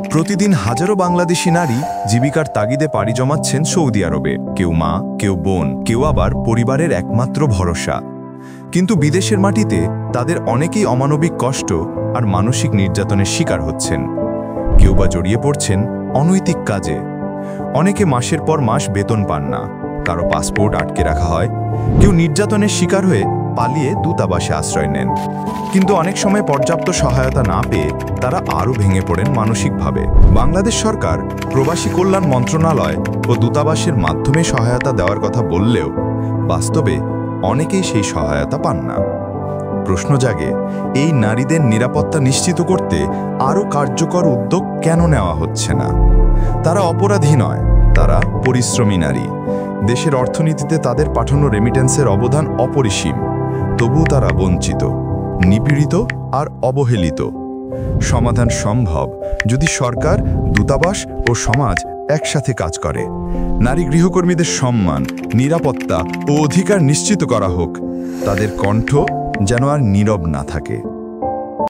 প্রতিদিন হাজারো বাংলাদেশি নারী জীবিকার তাগিদে পাড়ি জমাচ্ছেন সৌদি আরবে। কেউ মা, কেউ বোন, কেউ আবার পরিবারের একমাত্র ভরসা। কিন্তু বিদেশের মাটিতে তাদের অনেকেই অমানবিক কষ্ট আর মানসিক নির্যাতনের শিকার হচ্ছেন। কেউ বা জড়িয়ে পড়ছেন অনৈতিক কাজে। অনেকে মাসের পর মাস বেতন পান না, কারো পাসপোর্ট আটকে রাখা হয়, কেউ নির্যাতনের শিকার হয়ে পালিয়ে দূতাবাসে আশ্রয় নেন। কিন্তু অনেক সময় পর্যাপ্ত সহায়তা না পেয়ে তারা আরও ভেঙে পড়েন মানসিকভাবে। বাংলাদেশ সরকার প্রবাসী কল্যাণ মন্ত্রণালয় ও দূতাবাসের মাধ্যমে সহায়তা দেওয়ার কথা বললেও বাস্তবে অনেকেই সেই সহায়তা পান না। প্রশ্ন জাগে, এই নারীদের নিরাপত্তা নিশ্চিত করতে আরও কার্যকর উদ্যোগ কেন নেওয়া হচ্ছে না? তারা অপরাধী নয়, তারা পরিশ্রমী নারী। দেশের অর্থনীতিতে তাদের পাঠানো রেমিটেন্সের অবদান অপরিসীম। তবুও তারা বঞ্চিত, নিপীড়িত আর অবহেলিত। সমাধান সম্ভব যদি সরকার, দূতাবাস ও সমাজ একসাথে কাজ করে। নারী গৃহকর্মীদের সম্মান, নিরাপত্তা ও অধিকার নিশ্চিত করা হোক। তাদের কণ্ঠ যেন আর নীরব না থাকে।